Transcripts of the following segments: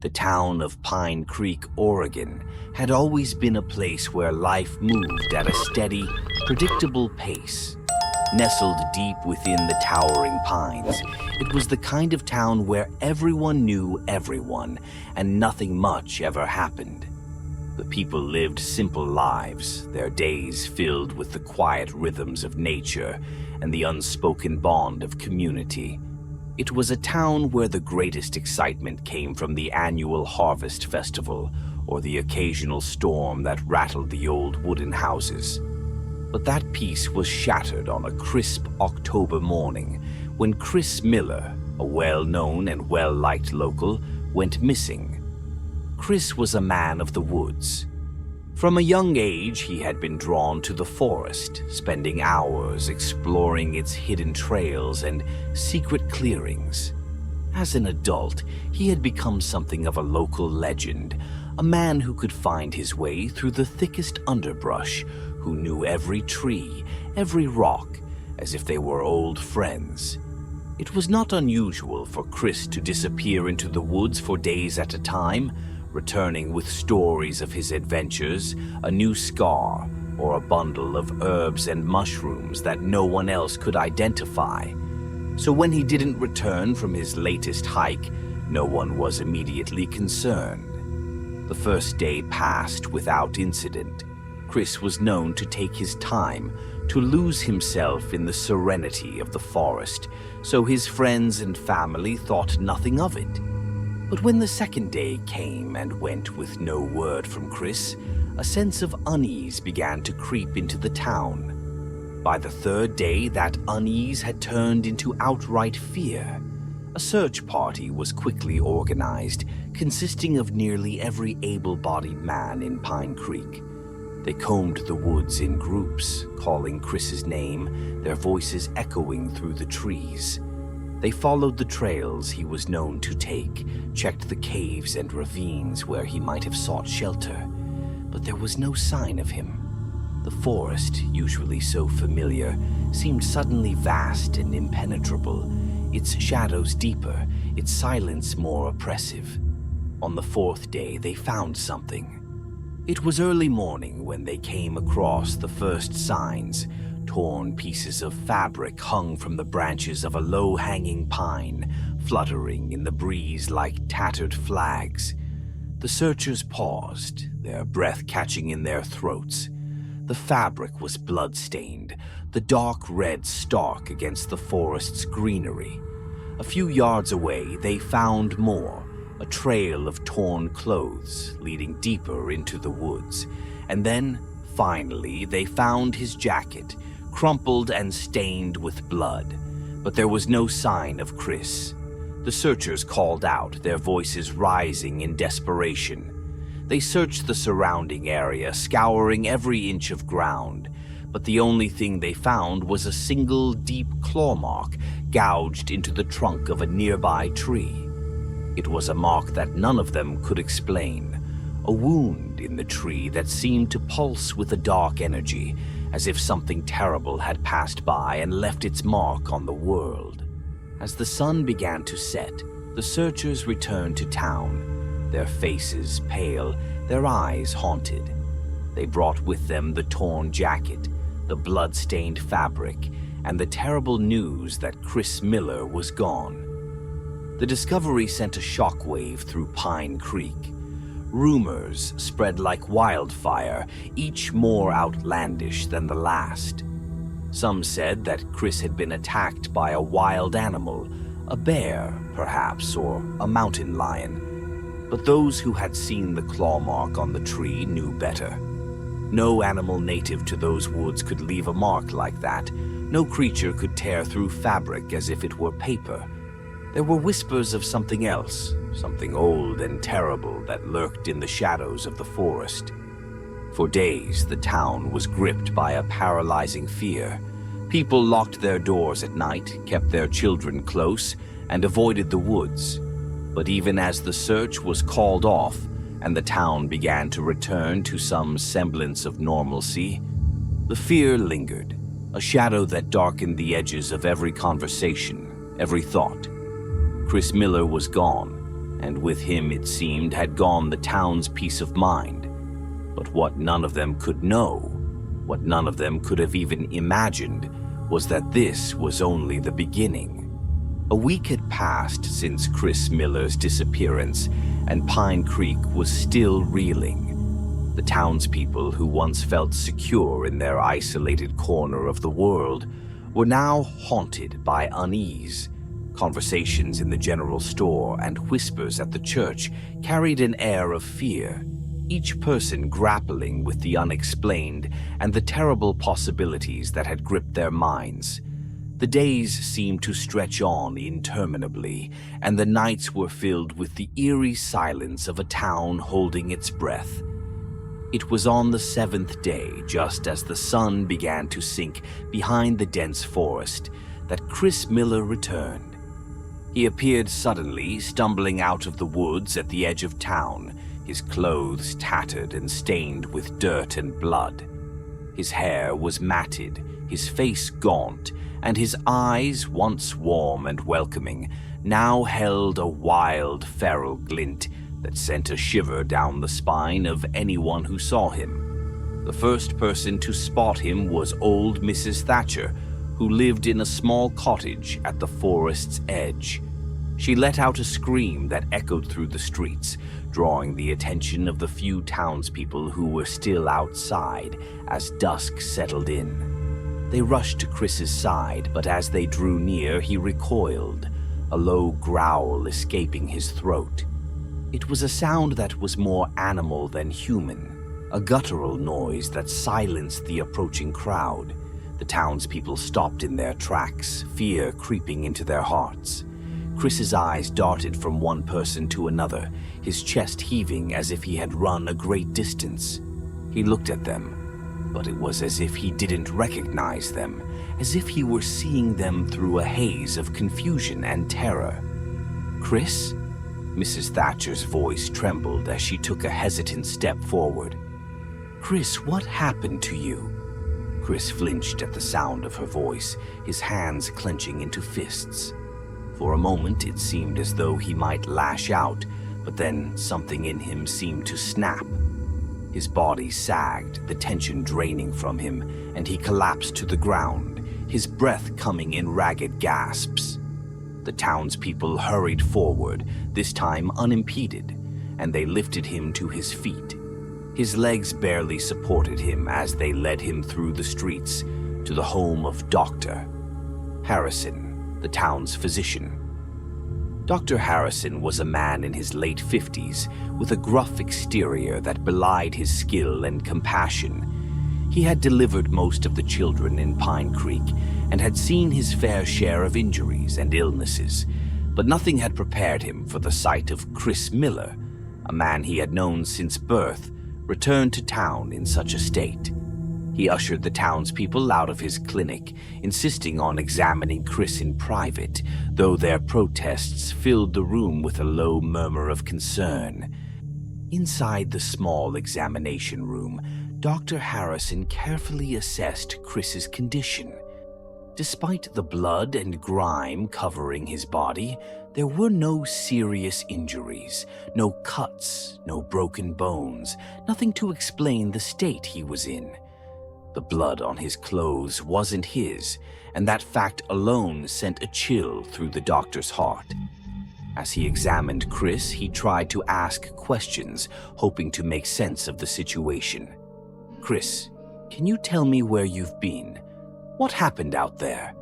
The town of Pine Creek, Oregon, had always been a place where life moved at a steady, predictable pace. Nestled deep within the towering pines, it was the kind of town where everyone knew everyone, and nothing much ever happened. The people lived simple lives, their days filled with the quiet rhythms of nature and the unspoken bond of community. It was a town where the greatest excitement came from the annual harvest festival or the occasional storm that rattled the old wooden houses. But that peace was shattered on a crisp October morning when Chris Miller, a well-known and well-liked local, went missing. Chris was a man of the woods. From a young age, he had been drawn to the forest, spending hours exploring its hidden trails and secret clearings. As an adult, he had become something of a local legend, a man who could find his way through the thickest underbrush, who knew every tree, every rock, as if they were old friends. It was not unusual for Chris to disappear into the woods for days at a time, returning with stories of his adventures, a new scar, or a bundle of herbs and mushrooms that no one else could identify. So when he didn't return from his latest hike, no one was immediately concerned. The first day passed without incident. Chris was known to take his time, to lose himself in the serenity of the forest, so his friends and family thought nothing of it. But when the second day came and went with no word from Chris, a sense of unease began to creep into the town. By the third day, that unease had turned into outright fear. A search party was quickly organized, consisting of nearly every able-bodied man in Pine Creek. They combed the woods in groups, calling Chris's name, their voices echoing through the trees. They followed the trails he was known to take, checked the caves and ravines where he might have sought shelter, but there was no sign of him. The forest, usually so familiar, seemed suddenly vast and impenetrable, its shadows deeper, its silence more oppressive. On the fourth day, they found something. It was early morning when they came across the first signs. Torn pieces of fabric hung from the branches of a low-hanging pine, fluttering in the breeze like tattered flags. The searchers paused, their breath catching in their throats. The fabric was blood-stained, the dark red stark against the forest's greenery. A few yards away, they found more, a trail of torn clothes leading deeper into the woods. And then, finally, they found his jacket, crumpled and stained with blood, but there was no sign of Chris. The searchers called out, their voices rising in desperation. They searched the surrounding area, scouring every inch of ground, but the only thing they found was a single deep claw mark gouged into the trunk of a nearby tree. It was a mark that none of them could explain, a wound in the tree that seemed to pulse with a dark energy, as if something terrible had passed by and left its mark on the world. As the sun began to set, the searchers returned to town, their faces pale, their eyes haunted. They brought with them the torn jacket, the blood-stained fabric, and the terrible news that Chris Miller was gone. The discovery sent a shockwave through Pine Creek. Rumors spread like wildfire, each more outlandish than the last. Some said that Chris had been attacked by a wild animal, a bear, perhaps, or a mountain lion. But those who had seen the claw mark on the tree knew better. No animal native to those woods could leave a mark like that. No creature could tear through fabric as if it were paper. There were whispers of something else, something old and terrible that lurked in the shadows of the forest. For days, the town was gripped by a paralyzing fear. People locked their doors at night, kept their children close, and avoided the woods. But even as the search was called off and the town began to return to some semblance of normalcy, the fear lingered, a shadow that darkened the edges of every conversation, every thought. Chris Miller was gone, and with him, it seemed, had gone the town's peace of mind. But what none of them could know, what none of them could have even imagined, was that this was only the beginning. A week had passed since Chris Miller's disappearance, and Pine Creek was still reeling. The townspeople who once felt secure in their isolated corner of the world were now haunted by unease. Conversations in the general store and whispers at the church carried an air of fear, each person grappling with the unexplained and the terrible possibilities that had gripped their minds. The days seemed to stretch on interminably, and the nights were filled with the eerie silence of a town holding its breath. It was on the 7th day, just as the sun began to sink behind the dense forest, that Chris Miller returned. He appeared suddenly, stumbling out of the woods at the edge of town, his clothes tattered and stained with dirt and blood. His hair was matted, his face gaunt, and his eyes, once warm and welcoming, now held a wild, feral glint that sent a shiver down the spine of anyone who saw him. The first person to spot him was old Mrs. Thatcher, who lived in a small cottage at the forest's edge. She let out a scream that echoed through the streets, drawing the attention of the few townspeople who were still outside as dusk settled in. They rushed to Chris's side, but as they drew near, he recoiled, a low growl escaping his throat. It was a sound that was more animal than human, a guttural noise that silenced the approaching crowd. The townspeople stopped in their tracks, fear creeping into their hearts. Chris's eyes darted from one person to another, his chest heaving as if he had run a great distance. He looked at them, but it was as if he didn't recognize them, as if he were seeing them through a haze of confusion and terror. "Chris?" Mrs. Thatcher's voice trembled as she took a hesitant step forward. "Chris, what happened to you?" Chris flinched at the sound of her voice, his hands clenching into fists. For a moment, it seemed as though he might lash out, but then something in him seemed to snap. His body sagged, the tension draining from him, and he collapsed to the ground, his breath coming in ragged gasps. The townspeople hurried forward, this time unimpeded, and they lifted him to his feet. His legs barely supported him as they led him through the streets to the home of Dr. Harrison, the town's physician. Dr. Harrison was a man in his late 50s with a gruff exterior that belied his skill and compassion. He had delivered most of the children in Pine Creek and had seen his fair share of injuries and illnesses, but nothing had prepared him for the sight of Chris Miller, a man he had known since birth, returned to town in such a state. He ushered the townspeople out of his clinic, insisting on examining Chris in private, though their protests filled the room with a low murmur of concern. Inside the small examination room, Dr. Harrison carefully assessed Chris's condition. Despite the blood and grime covering his body, there were no serious injuries, no cuts, no broken bones, nothing to explain the state he was in. The blood on his clothes wasn't his, and that fact alone sent a chill through the doctor's heart. As he examined Chris, he tried to ask questions, hoping to make sense of the situation. "Chris, can you tell me where you've been? What happened out there?"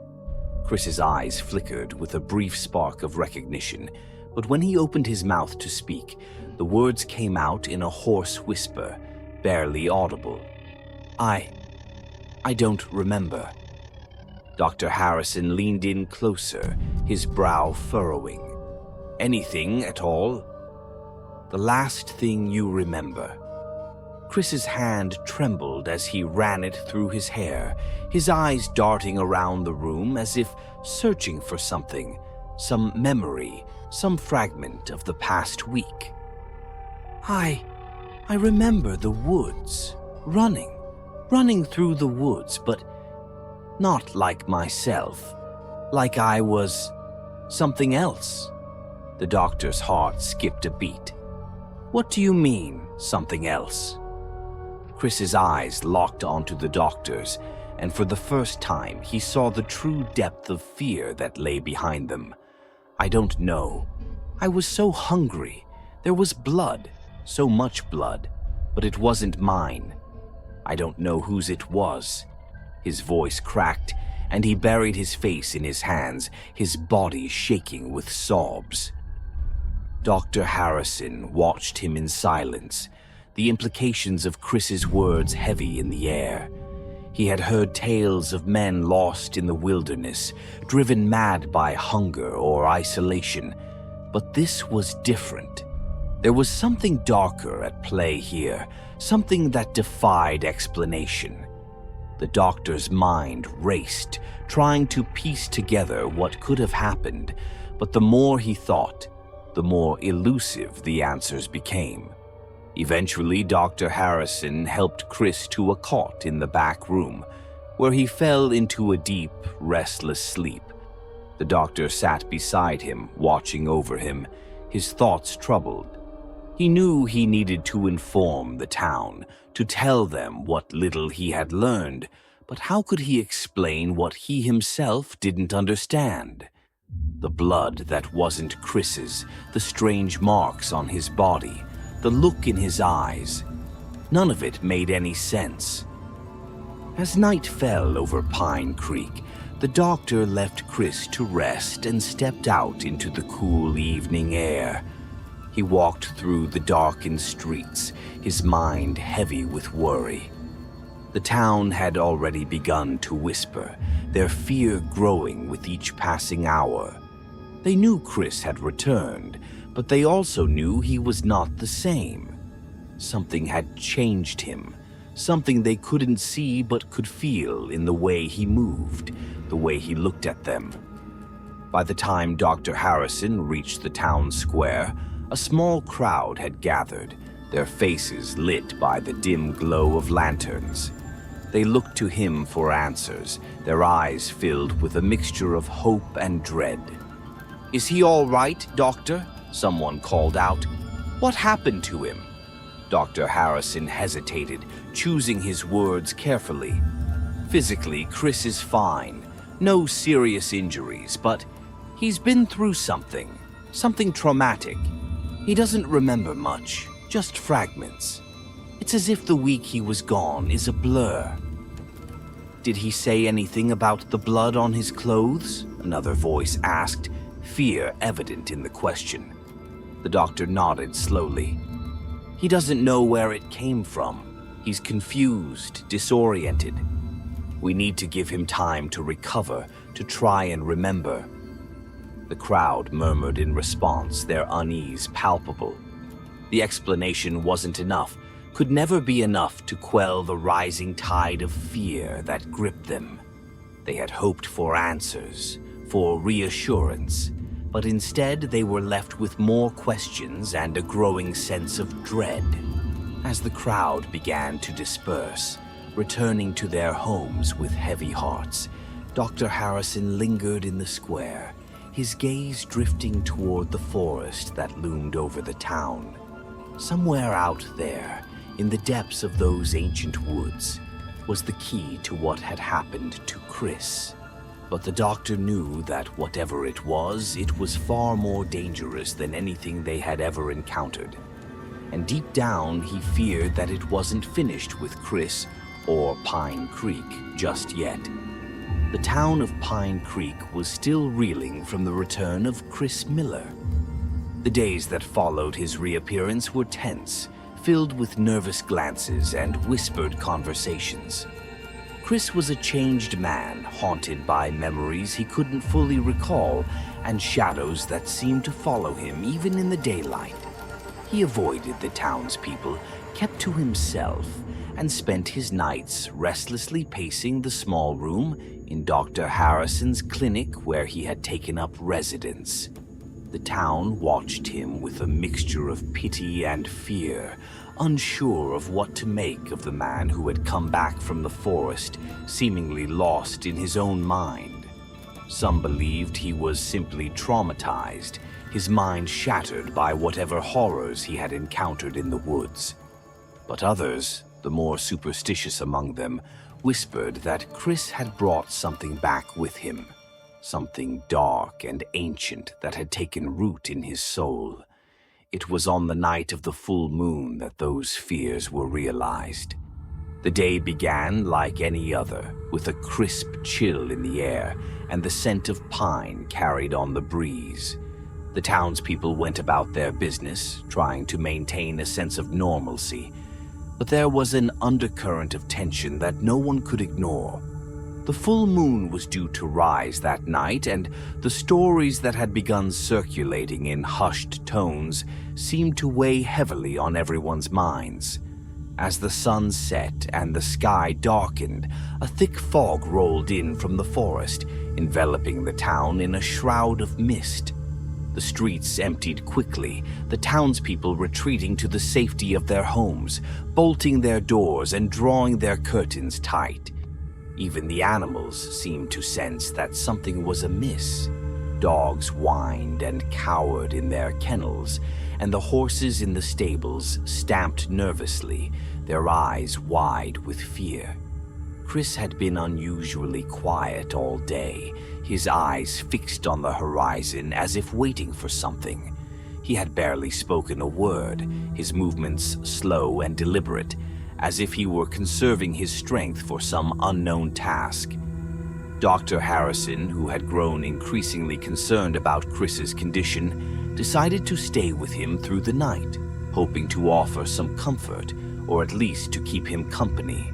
Chris's eyes flickered with a brief spark of recognition, but when he opened his mouth to speak, the words came out in a hoarse whisper, barely audible. I don't remember." Dr. Harrison leaned in closer, his brow furrowing. "Anything at all?" "The last thing you remember." Chris's hand trembled as he ran it through his hair, his eyes darting around the room as if searching for something, some memory, some fragment of the past week. I remember the woods, running through the woods, but not like myself, like I was something else. The doctor's heart skipped a beat. What do you mean, something else? Chris's eyes locked onto the doctor's, and for the first time he saw the true depth of fear that lay behind them. I don't know. I was so hungry. There was blood, so much blood, but it wasn't mine. I don't know whose it was. His voice cracked, and he buried his face in his hands, his body shaking with sobs. Dr. Harrison watched him in silence, the implications of Chris's words heavy in the air. He had heard tales of men lost in the wilderness, driven mad by hunger or isolation, but this was different. There was something darker at play here, something that defied explanation. The doctor's mind raced, trying to piece together what could have happened, but the more he thought, the more elusive the answers became. Eventually, Dr. Harrison helped Chris to a cot in the back room, where he fell into a deep, restless sleep. The doctor sat beside him, watching over him, his thoughts troubled. He knew he needed to inform the town, to tell them what little he had learned, but how could he explain what he himself didn't understand? The blood that wasn't Chris's, the strange marks on his body, the look in his eyes. None of it made any sense. As night fell over Pine Creek, the doctor left Chris to rest and stepped out into the cool evening air. He walked through the darkened streets, his mind heavy with worry. The town had already begun to whisper, their fear growing with each passing hour. They knew Chris had returned, but they also knew he was not the same. Something had changed him, something they couldn't see but could feel in the way he moved, the way he looked at them. By the time Dr. Harrison reached the town square, a small crowd had gathered, their faces lit by the dim glow of lanterns. They looked to him for answers, their eyes filled with a mixture of hope and dread. "Is he all right, Doctor?" someone called out. "What happened to him?" Dr. Harrison hesitated, choosing his words carefully. Physically, Chris is fine. No serious injuries, but he's been through something traumatic. He doesn't remember much, just fragments. It's as if the week he was gone is a blur. "Did he say anything about the blood on his clothes?" another voice asked, fear evident in the question. The doctor nodded slowly. "He doesn't know where it came from. He's confused, disoriented. We need to give him time to recover, to try and remember." The crowd murmured in response, their unease palpable. The explanation wasn't enough, could never be enough to quell the rising tide of fear that gripped them. They had hoped for answers, for reassurance, but instead they were left with more questions and a growing sense of dread. As the crowd began to disperse, returning to their homes with heavy hearts, Dr. Harrison lingered in the square, his gaze drifting toward the forest that loomed over the town. Somewhere out there, in the depths of those ancient woods, was the key to what had happened to Chris. But the doctor knew that whatever it was far more dangerous than anything they had ever encountered. And deep down, he feared that it wasn't finished with Chris or Pine Creek just yet. The town of Pine Creek was still reeling from the return of Chris Miller. The days that followed his reappearance were tense, filled with nervous glances and whispered conversations. Chris was a changed man, haunted by memories he couldn't fully recall and shadows that seemed to follow him even in the daylight. He avoided the townspeople, kept to himself, and spent his nights restlessly pacing the small room in Dr. Harrison's clinic where he had taken up residence. The town watched him with a mixture of pity and fear, unsure of what to make of the man who had come back from the forest, seemingly lost in his own mind. Some believed he was simply traumatized, his mind shattered by whatever horrors he had encountered in the woods. But others, the more superstitious among them, whispered that Chris had brought something back with him, something dark and ancient that had taken root in his soul. It was on the night of the full moon that those fears were realized. The day began like any other, with a crisp chill in the air and the scent of pine carried on the breeze. The townspeople went about their business, trying to maintain a sense of normalcy, but there was an undercurrent of tension that no one could ignore. The full moon was due to rise that night, and the stories that had begun circulating in hushed tones seemed to weigh heavily on everyone's minds. As the sun set and the sky darkened, a thick fog rolled in from the forest, enveloping the town in a shroud of mist. The streets emptied quickly, the townspeople retreating to the safety of their homes, bolting their doors and drawing their curtains tight. Even the animals seemed to sense that something was amiss. Dogs whined and cowered in their kennels, and the horses in the stables stamped nervously, their eyes wide with fear. Chris had been unusually quiet all day, his eyes fixed on the horizon as if waiting for something. He had barely spoken a word, his movements slow and deliberate, as if he were conserving his strength for some unknown task. Dr. Harrison, who had grown increasingly concerned about Chris's condition, decided to stay with him through the night, hoping to offer some comfort, or at least to keep him company.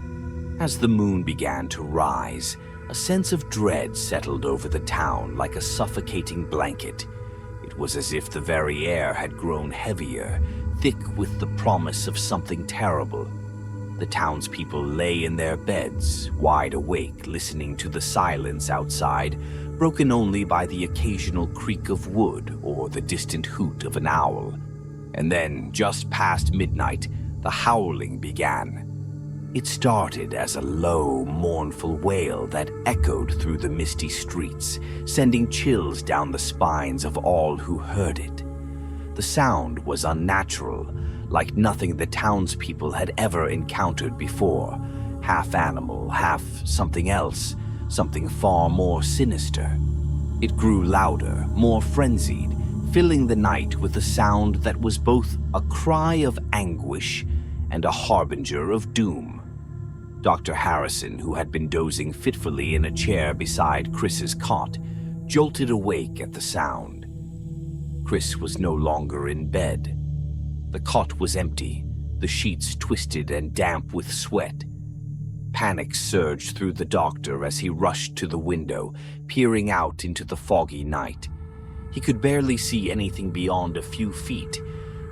As the moon began to rise, a sense of dread settled over the town like a suffocating blanket. It was as if the very air had grown heavier, thick with the promise of something terrible. The townspeople lay in their beds, wide awake, listening to the silence outside, broken only by the occasional creak of wood or the distant hoot of an owl. And then, just past midnight, the howling began. It started as a low, mournful wail that echoed through the misty streets, sending chills down the spines of all who heard it. The sound was unnatural, like nothing the townspeople had ever encountered before, half animal, half something else, something far more sinister. It grew louder, more frenzied, filling the night with a sound that was both a cry of anguish and a harbinger of doom. Dr. Harrison, who had been dozing fitfully in a chair beside Chris's cot, jolted awake at the sound. Chris was no longer in bed. The cot was empty, the sheets twisted and damp with sweat. Panic surged through the doctor as he rushed to the window, peering out into the foggy night. He could barely see anything beyond a few feet,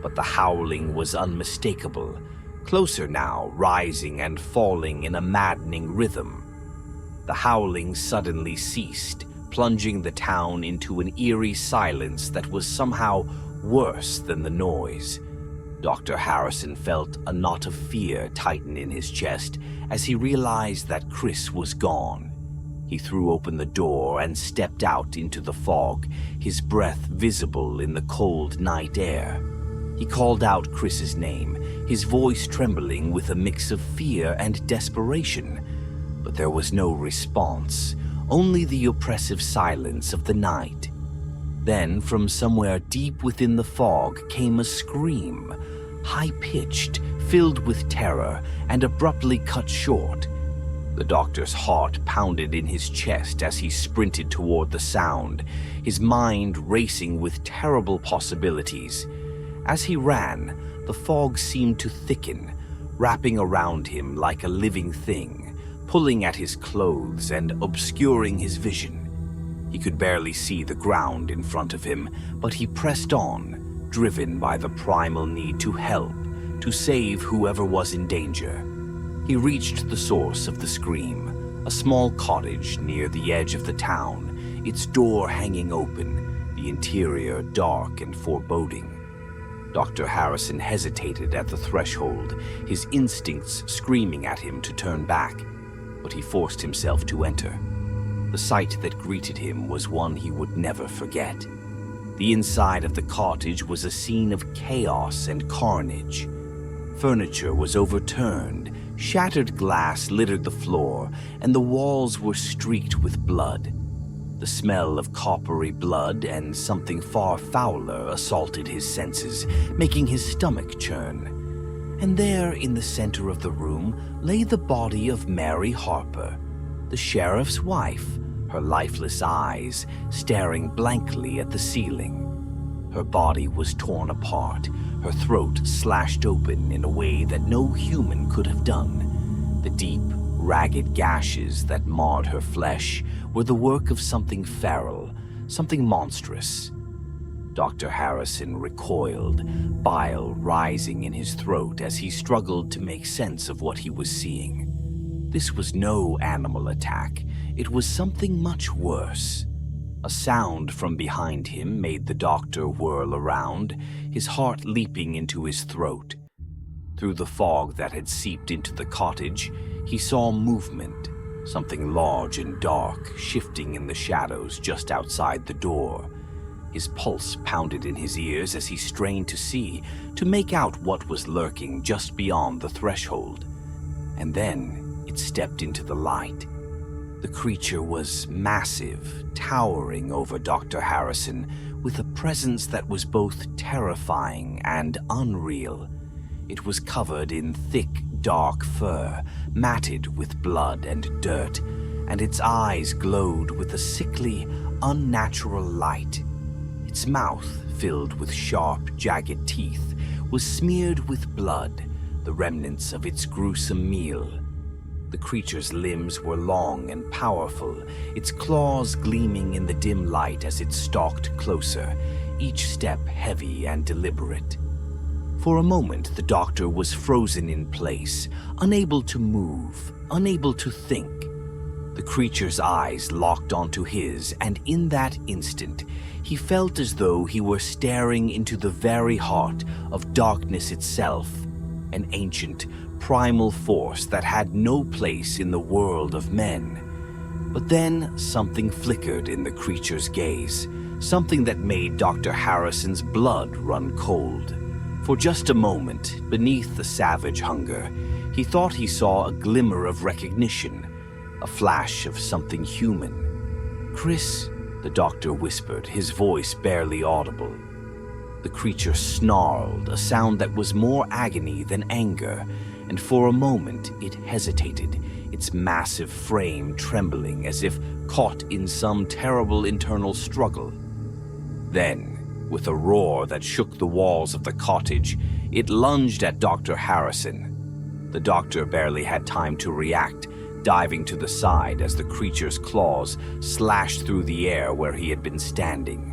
but the howling was unmistakable, closer now, rising and falling in a maddening rhythm. The howling suddenly ceased, plunging the town into an eerie silence that was somehow worse than the noise. Dr. Harrison felt a knot of fear tighten in his chest as he realized that Chris was gone. He threw open the door and stepped out into the fog, his breath visible in the cold night air. He called out Chris's name, his voice trembling with a mix of fear and desperation. But there was no response, only the oppressive silence of the night. Then, from somewhere deep within the fog, came a scream, high-pitched, filled with terror, and abruptly cut short. The doctor's heart pounded in his chest as he sprinted toward the sound, his mind racing with terrible possibilities. As he ran, the fog seemed to thicken, wrapping around him like a living thing, pulling at his clothes and obscuring his vision. He could barely see the ground in front of him, but he pressed on, driven by the primal need to help, to save whoever was in danger. He reached the source of the scream, a small cottage near the edge of the town, its door hanging open, the interior dark and foreboding. Dr. Harrison hesitated at the threshold, his instincts screaming at him to turn back, but he forced himself to enter. The sight that greeted him was one he would never forget. The The inside of the cottage was a scene of chaos and carnage. Furniture was overturned, shattered glass littered the floor, and the walls were streaked with blood. The smell of coppery blood and something far fouler assaulted his senses, making his stomach churn. And there, in the center of the room, lay the body of Mary Harper, the sheriff's wife, her lifeless eyes staring blankly at the ceiling. Her body was torn apart, her throat slashed open in a way that no human could have done. The deep, ragged gashes that marred her flesh were the work of something feral, something monstrous. Dr. Harrison recoiled, bile rising in his throat as he struggled to make sense of what he was seeing. This was no animal attack. It was something much worse. A sound from behind him made the doctor whirl around, his heart leaping into his throat. Through the fog that had seeped into the cottage, he saw movement, something large and dark shifting in the shadows just outside the door. His pulse pounded in his ears as he strained to see, to make out what was lurking just beyond the threshold. And then it stepped into the light. The creature was massive, towering over Dr. Harrison, with a presence that was both terrifying and unreal. It was covered in thick, dark fur, matted with blood and dirt, and its eyes glowed with a sickly, unnatural light. Its mouth, filled with sharp, jagged teeth, was smeared with blood, the remnants of its gruesome meal. The creature's limbs were long and powerful, its claws gleaming in the dim light as it stalked closer, each step heavy and deliberate. For a moment, the doctor was frozen in place, unable to move, unable to think. The creature's eyes locked onto his, and in that instant, he felt as though he were staring into the very heart of darkness itself, an ancient, primal force that had no place in the world of men. But then something flickered in the creature's gaze, something that made Dr. Harrison's blood run cold. For just a moment, beneath the savage hunger, he thought he saw a glimmer of recognition, a flash of something human. "Chris," the doctor whispered, his voice barely audible. The creature snarled, a sound that was more agony than anger, and for a moment it hesitated, its massive frame trembling as if caught in some terrible internal struggle. Then, with a roar that shook the walls of the cottage, it lunged at Dr. Harrison. The doctor barely had time to react, diving to the side as the creature's claws slashed through the air where he had been standing.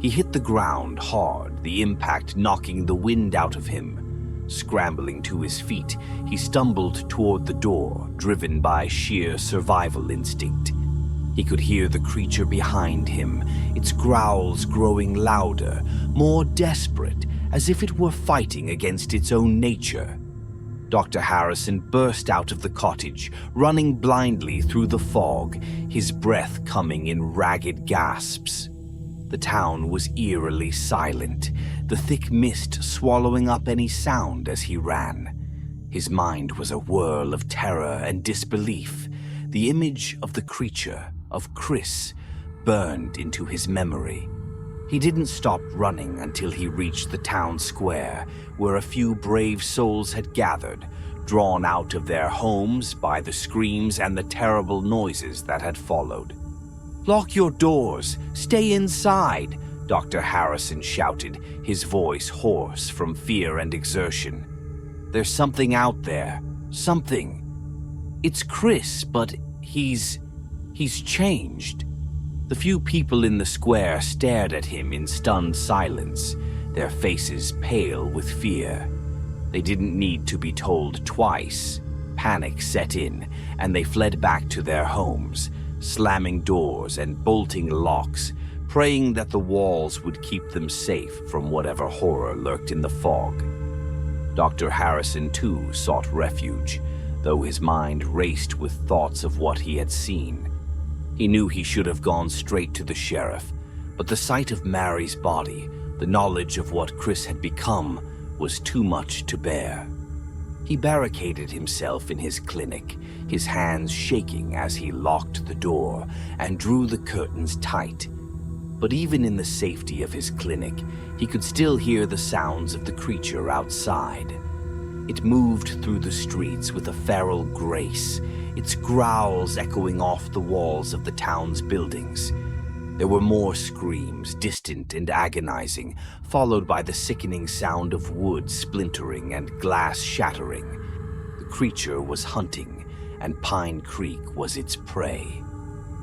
He hit the ground hard, the impact knocking the wind out of him. Scrambling to his feet, he stumbled toward the door, driven by sheer survival instinct. He could hear the creature behind him, its growls growing louder, more desperate, as if it were fighting against its own nature. Dr. Harrison burst out of the cottage, running blindly through the fog, his breath coming in ragged gasps. The town was eerily silent, the thick mist swallowing up any sound as he ran. His mind was a whirl of terror and disbelief. The image of the creature, of Chris, burned into his memory. He didn't stop running until he reached the town square, where a few brave souls had gathered, drawn out of their homes by the screams and the terrible noises that had followed. "Lock your doors! Stay inside!" Dr. Harrison shouted, his voice hoarse from fear and exertion. "There's something out there. Something. It's Chris, but he's changed." The few people in the square stared at him in stunned silence, their faces pale with fear. They didn't need to be told twice. Panic set in, and they fled back to their homes, slamming doors and bolting locks, praying that the walls would keep them safe from whatever horror lurked in the fog. Dr. Harrison, too, sought refuge, though his mind raced with thoughts of what he had seen. He knew he should have gone straight to the sheriff, But the sight of Mary's body, the knowledge of what Chris had become, was too much to bear. He barricaded himself in his clinic, his hands shaking as he locked the door and drew the curtains tight. But even in the safety of his clinic, he could still hear the sounds of the creature outside. It moved through the streets with a feral grace, its growls echoing off the walls of the town's buildings. There were more screams, distant and agonizing, followed by the sickening sound of wood splintering and glass shattering. The creature was hunting, and Pine Creek was its prey.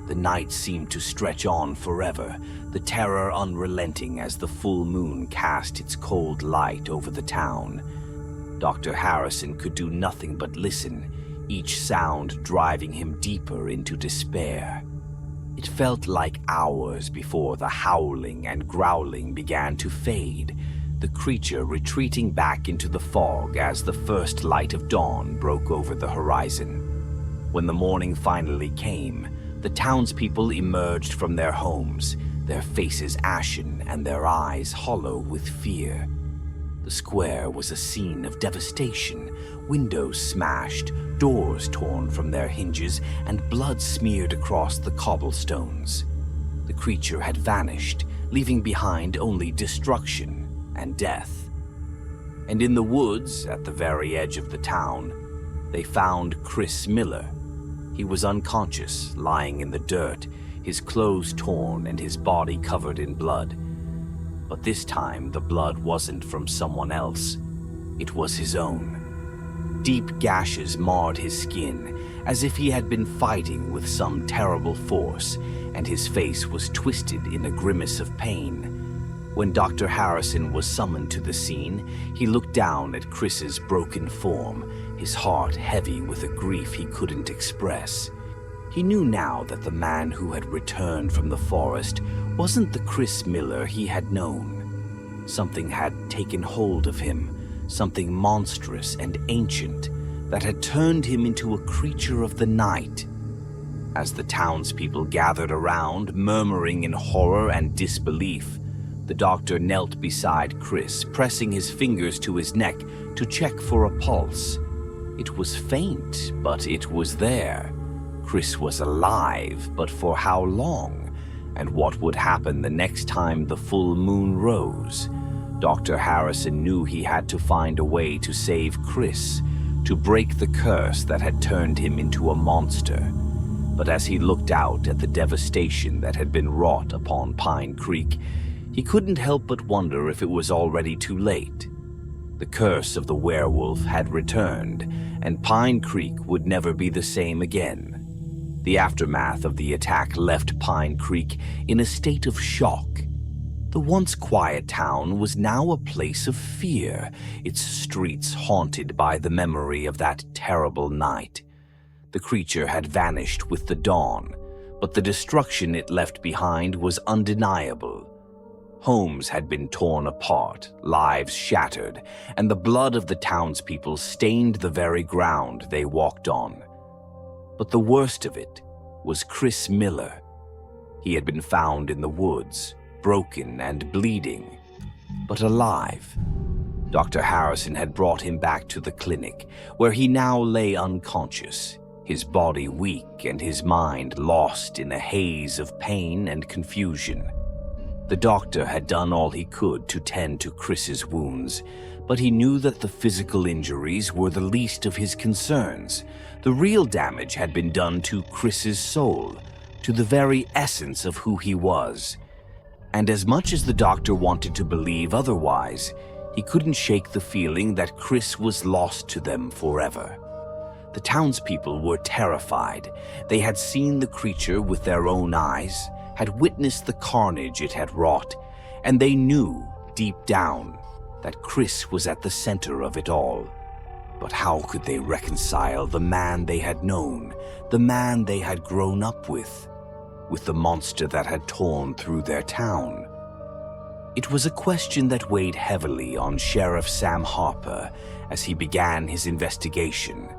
The night seemed to stretch on forever, the terror unrelenting as the full moon cast its cold light over the town. Dr. Harrison could do nothing but listen, each sound driving him deeper into despair. It felt like hours before the howling and growling began to fade, the creature retreating back into the fog as the first light of dawn broke over the horizon. When the morning finally came, the townspeople emerged from their homes, their faces ashen and their eyes hollow with fear. The square was a scene of devastation, windows smashed, doors torn from their hinges, and blood smeared across the cobblestones. The creature had vanished, leaving behind only destruction and death. And in the woods, at the very edge of the town, they found Chris Miller. He was unconscious, lying in the dirt, his clothes torn and his body covered in blood. But this time, the blood wasn't from someone else. It was his own. Deep gashes marred his skin, as if he had been fighting with some terrible force, and his face was twisted in a grimace of pain. When Dr. Harrison was summoned to the scene, he looked down at Chris's broken form, his heart heavy with a grief he couldn't express. He knew now that the man who had returned from the forest wasn't the Chris Miller he had known. Something had taken hold of him, something monstrous and ancient that had turned him into a creature of the night. As the townspeople gathered around, murmuring in horror and disbelief, the doctor knelt beside Chris, pressing his fingers to his neck to check for a pulse. It was faint, but it was there. Chris was alive, but for how long? And what would happen the next time the full moon rose? Dr. Harrison knew he had to find a way to save Chris, to break the curse that had turned him into a monster. But as he looked out at the devastation that had been wrought upon Pine Creek, he couldn't help but wonder if it was already too late. The curse of the werewolf had returned, and Pine Creek would never be the same again. The aftermath of the attack left Pine Creek in a state of shock. The once quiet town was now a place of fear, its streets haunted by the memory of that terrible night. The creature had vanished with the dawn, but the destruction it left behind was undeniable. Homes had been torn apart, lives shattered, and the blood of the townspeople stained the very ground they walked on. But the worst of it was Chris Miller. He had been found in the woods, broken and bleeding, but alive. Dr. Harrison had brought him back to the clinic, where he now lay unconscious, his body weak and his mind lost in a haze of pain and confusion. The doctor had done all he could to tend to Chris's wounds, but he knew that the physical injuries were the least of his concerns. The real damage had been done to Chris's soul, to the very essence of who he was. And as much as the doctor wanted to believe otherwise, he couldn't shake the feeling that Chris was lost to them forever. The townspeople were terrified. They had seen the creature with their own eyes, had witnessed the carnage it had wrought, and they knew, deep down, that Chris was at the center of it all. But how could they reconcile the man they had known, the man they had grown up with the monster that had torn through their town? It was a question that weighed heavily on Sheriff Sam Harper as he began his investigation.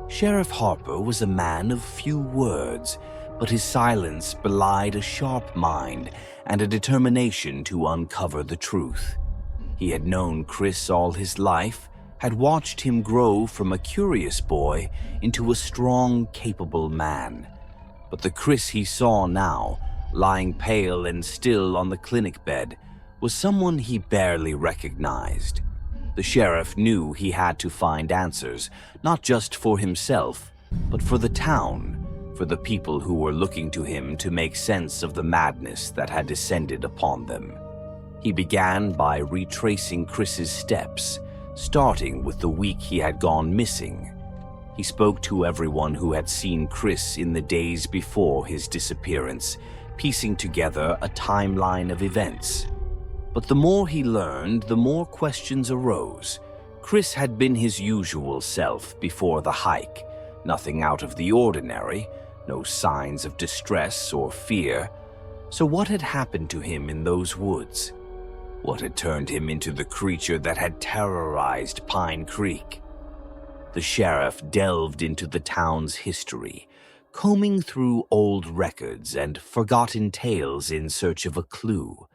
Sheriff Harper was a man of few words, but his silence belied a sharp mind and a determination to uncover the truth. He had known Chris all his life, had watched him grow from a curious boy into a strong, capable man. But the Chris he saw now, lying pale and still on the clinic bed, was someone he barely recognized. The sheriff knew he had to find answers, not just for himself, but for the town, for the people who were looking to him to make sense of the madness that had descended upon them. He began by retracing Chris's steps, starting with the week he had gone missing. He spoke to everyone who had seen Chris in the days before his disappearance, piecing together a timeline of events. But the more he learned, the more questions arose. Chris had been his usual self before the hike, nothing out of the ordinary, no signs of distress or fear. So what had happened to him in those woods? What had turned him into the creature that had terrorized Pine Creek? The sheriff delved into the town's history, combing through old records and forgotten tales in search of a clue.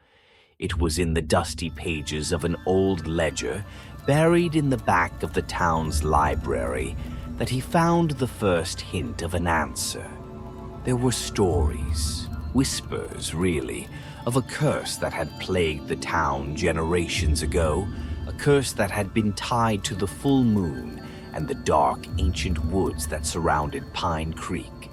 It was in the dusty pages of an old ledger buried in the back of the town's library that he found the first hint of an answer. There were stories, whispers really, of a curse that had plagued the town generations ago, a curse that had been tied to the full moon and the dark ancient woods that surrounded Pine Creek.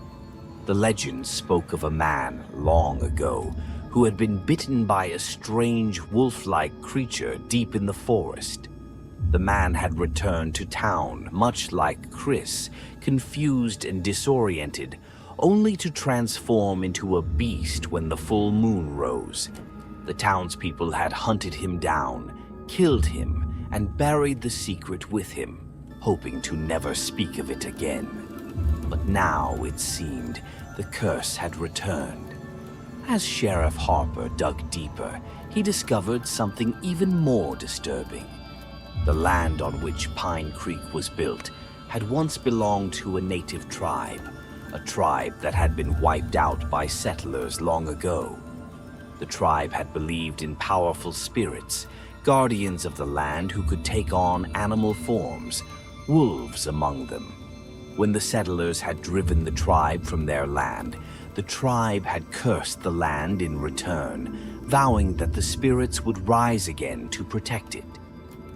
The legend spoke of a man long ago who had been bitten by a strange wolf-like creature deep in the forest. The man had returned to town, much like Chris, confused and disoriented, only to transform into a beast when the full moon rose. The townspeople had hunted him down, killed him, and buried the secret with him, hoping to never speak of it again. But now, it seemed, the curse had returned. As Sheriff Harper dug deeper, he discovered something even more disturbing. The land on which Pine Creek was built had once belonged to a native tribe, a tribe that had been wiped out by settlers long ago. The tribe had believed in powerful spirits, guardians of the land who could take on animal forms, wolves among them. When the settlers had driven the tribe from their land, the tribe had cursed the land in return, vowing that the spirits would rise again to protect it.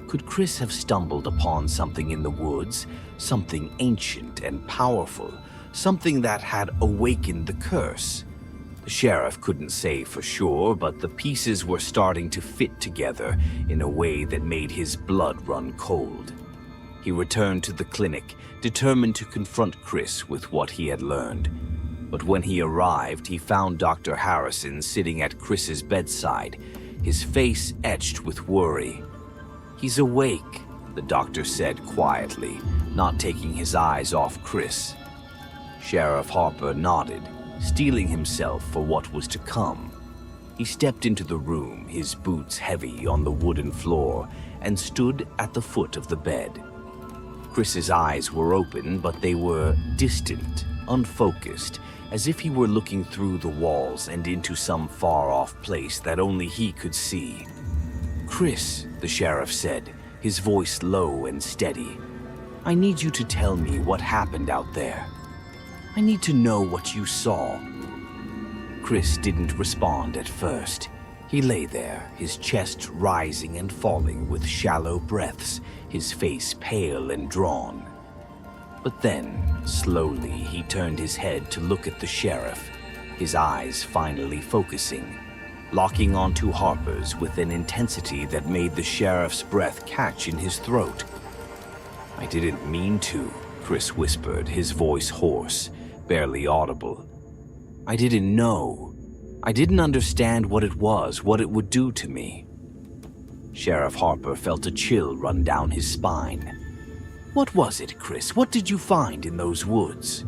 Could Chris have stumbled upon something in the woods, something ancient and powerful, something that had awakened the curse? The sheriff couldn't say for sure, but the pieces were starting to fit together in a way that made his blood run cold. He returned to the clinic, determined to confront Chris with what he had learned. But when he arrived, he found Dr. Harrison sitting at Chris's bedside, his face etched with worry. "He's awake," the doctor said quietly, not taking his eyes off Chris. Sheriff Harper nodded, steeling himself for what was to come. He stepped into the room, his boots heavy on the wooden floor, and stood at the foot of the bed. Chris's eyes were open, but they were distant, unfocused, as if he were looking through the walls and into some far-off place that only he could see. "Chris," the sheriff said, his voice low and steady, "I need you to tell me what happened out there. I need to know what you saw." Chris didn't respond at first. He lay there, his chest rising and falling with shallow breaths, his face pale and drawn. But then, slowly, he turned his head to look at the sheriff, his eyes finally focusing, locking onto Harper's with an intensity that made the sheriff's breath catch in his throat. "I didn't mean to," Chris whispered, his voice hoarse, barely audible. "I didn't know. I didn't understand what it was, what it would do to me." Sheriff Harper felt a chill run down his spine. "What was it, Chris? What did you find in those woods?"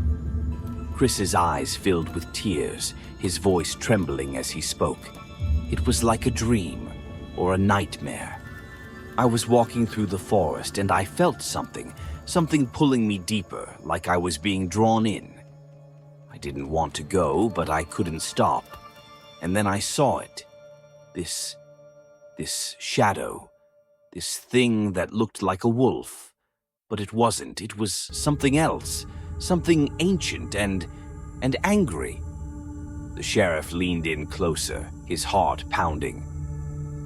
Chris's eyes filled with tears, his voice trembling as he spoke. It was like a dream or a nightmare. "I was walking through the forest and I felt something pulling me deeper, like I was being drawn in. I didn't want to go, but I couldn't stop. And then I saw it. This shadow. This thing that looked like a wolf. But it wasn't. It was something else. Something ancient and angry. The sheriff leaned in closer, his heart pounding.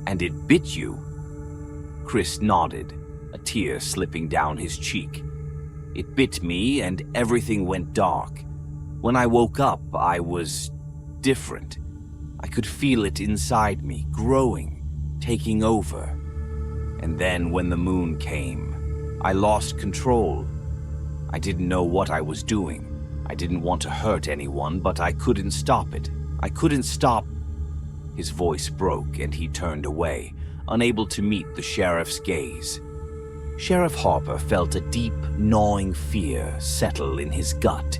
And it bit you? Chris nodded, a tear slipping down his cheek. It bit me and everything went dark. When I woke up, I was different. I could feel it inside me, growing, taking over. And then when the moon came, I lost control. I didn't know what I was doing. I didn't want to hurt anyone, but I couldn't stop it. I couldn't stop. His voice broke and he turned away, unable to meet the sheriff's gaze. Sheriff Harper felt a deep, gnawing fear settle in his gut.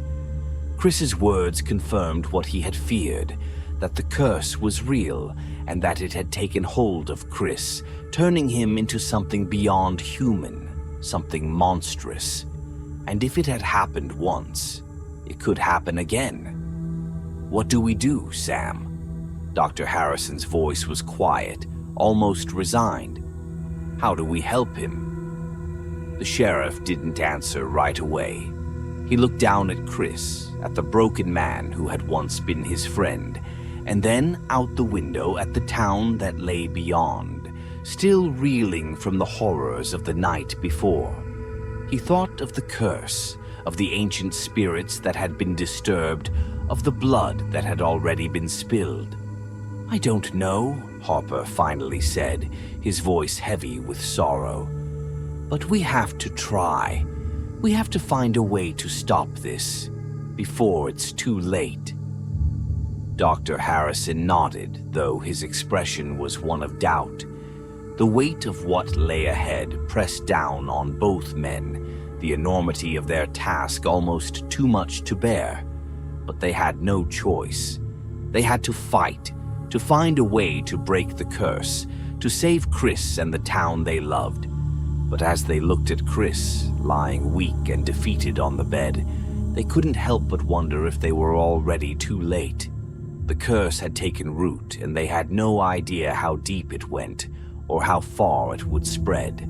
Chris's words confirmed what he had feared, that the curse was real and that it had taken hold of Chris, turning him into something beyond human, something monstrous. And if it had happened once, it could happen again. What do we do, Sam? Dr. Harrison's voice was quiet, almost resigned. How do we help him? The sheriff didn't answer right away. He looked down at Chris, at the broken man who had once been his friend, and then out the window at the town that lay beyond, still reeling from the horrors of the night before. He thought of the curse, of the ancient spirits that had been disturbed, of the blood that had already been spilled. I don't know, Harper finally said, his voice heavy with sorrow. But we have to try. We have to find a way to stop this, before it's too late. Dr. Harrison nodded, though his expression was one of doubt. The weight of what lay ahead pressed down on both men, the enormity of their task almost too much to bear. But they had no choice. They had to fight, to find a way to break the curse, to save Chris and the town they loved. But as they looked at Chris, lying weak and defeated on the bed, they couldn't help but wonder if they were already too late. The curse had taken root, and they had no idea how deep it went, or how far it would spread.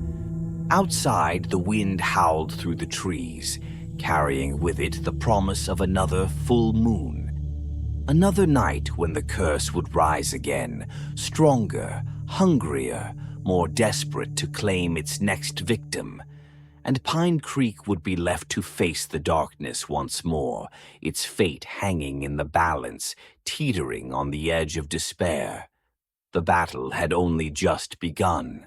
Outside, the wind howled through the trees, carrying with it the promise of another full moon. Another night when the curse would rise again, stronger, hungrier, more desperate to claim its next victim. And Pine Creek would be left to face the darkness once more, its fate hanging in the balance, teetering on the edge of despair. The battle had only just begun.